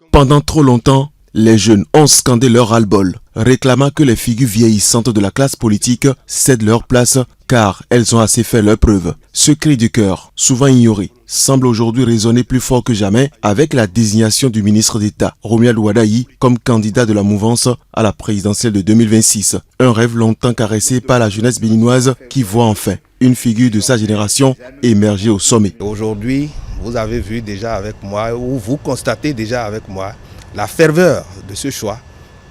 Pendant trop longtemps, les jeunes ont scandé leur ras-le-bol, réclamant que les figures vieillissantes de la classe politique cèdent leur place car elles ont assez fait leurs preuves. Ce cri du cœur, souvent ignoré, semble aujourd'hui résonner plus fort que jamais avec la désignation du ministre d'État, Romuald Wadayi, comme candidat de la mouvance à la présidentielle de 2026. Un rêve longtemps caressé par la jeunesse béninoise qui voit enfin une figure de sa génération émerger au sommet. Aujourd'hui, vous avez vu déjà avec moi, ou vous constatez déjà avec moi, la ferveur de ce choix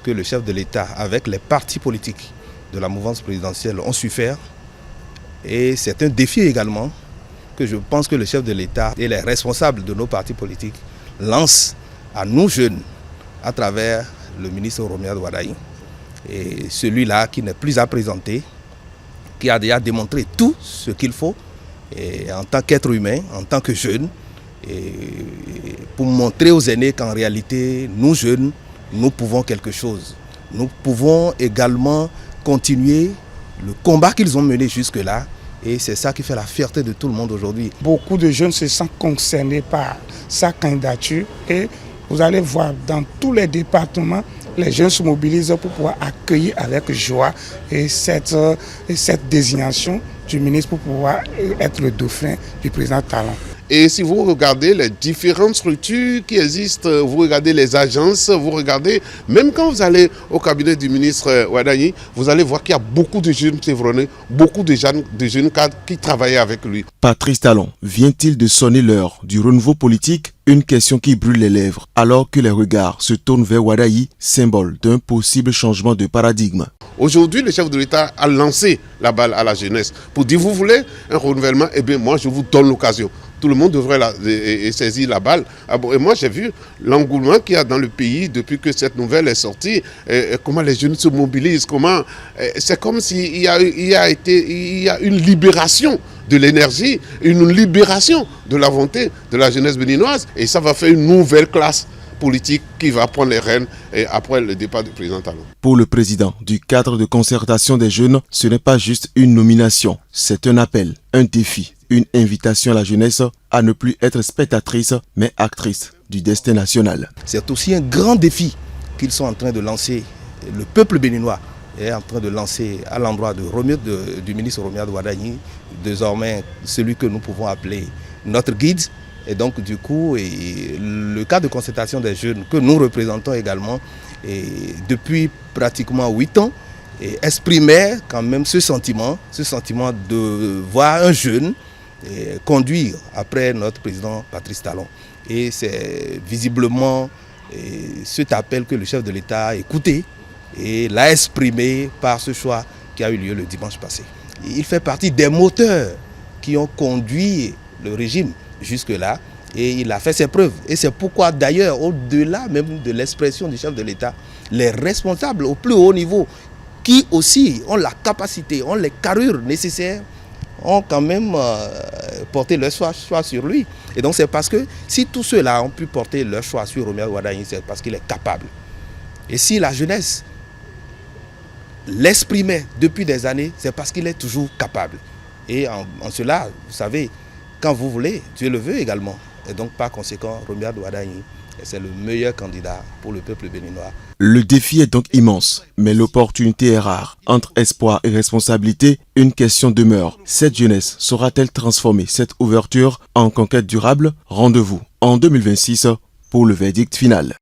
que le chef de l'État, avec les partis politiques de la mouvance présidentielle, ont su faire. Et c'est un défi également que je pense que le chef de l'État et les responsables de nos partis politiques lancent à nous jeunes à travers le ministre Romuald Wadayi. Et celui-là qui n'est plus à présenter, qui a déjà démontré tout ce qu'il faut et en tant qu'être humain, en tant que jeune, et pour montrer aux aînés qu'en réalité, nous jeunes, nous pouvons quelque chose. Nous pouvons également continuer le combat qu'ils ont mené jusque-là. Et c'est ça qui fait la fierté de tout le monde aujourd'hui. Beaucoup de jeunes se sentent concernés par sa candidature et vous allez voir dans tous les départements, les jeunes se mobilisent pour pouvoir accueillir avec joie et cette désignation du ministre pour pouvoir être le dauphin du président Talon. Et si vous regardez les différentes structures qui existent, vous regardez les agences, vous regardez, même quand vous allez au cabinet du ministre Wadayi, vous allez voir qu'il y a beaucoup de jeunes chevronnés, beaucoup de jeunes cadres qui travaillent avec lui. Patrice Talon vient-il de sonner l'heure du renouveau politique? Une question qui brûle les lèvres alors que les regards se tournent vers Wadayi, symbole d'un possible changement de paradigme. Aujourd'hui, le chef de l'État a lancé la balle à la jeunesse pour dire, vous voulez un renouvellement? Eh bien, moi, je vous donne l'occasion. Tout le monde devrait saisir la balle. Et moi, j'ai vu l'engouement qu'il y a dans le pays depuis que cette nouvelle est sortie, comment les jeunes se mobilisent, c'est comme s'il y a une libération de l'énergie, une libération de la volonté de la jeunesse béninoise. Et ça va faire une nouvelle classe politique qui va prendre les rênes après le départ du président Talon. Pour le président du cadre de concertation des jeunes, ce n'est pas juste une nomination, c'est un appel, un défi, une invitation à la jeunesse à ne plus être spectatrice, mais actrice du destin national. C'est aussi un grand défi qu'ils sont en train de lancer, le peuple béninois est en train de lancer à l'endroit du ministre Romuald Wadayi, désormais celui que nous pouvons appeler notre guide. Et donc du coup, le cadre de concertation des jeunes que nous représentons également, depuis pratiquement 8 ans, exprimait quand même ce sentiment de voir un jeune conduire après notre président Patrice Talon. Et c'est visiblement cet appel que le chef de l'État a écouté et l'a exprimé par ce choix qui a eu lieu le dimanche passé. Il fait partie des moteurs qui ont conduit le régime jusque-là, et il a fait ses preuves. Et c'est pourquoi d'ailleurs, au-delà même de l'expression du chef de l'État, les responsables au plus haut niveau, qui aussi ont la capacité, ont les carrures nécessaires, ont quand même porté leur choix sur lui. Et donc c'est parce que si tous ceux-là ont pu porter leur choix sur Romuald Wadayi, c'est parce qu'il est capable. Et si la jeunesse l'exprimait depuis des années, c'est parce qu'il est toujours capable. Et en cela, vous savez, quand vous voulez, Dieu le veut également. Et donc, par conséquent, Romuald Wadayi, c'est le meilleur candidat pour le peuple béninois. Le défi est donc immense, mais l'opportunité est rare. Entre espoir et responsabilité, une question demeure. Cette jeunesse saura-t-elle transformer cette ouverture en conquête durable? Rendez-vous en 2026 pour le verdict final.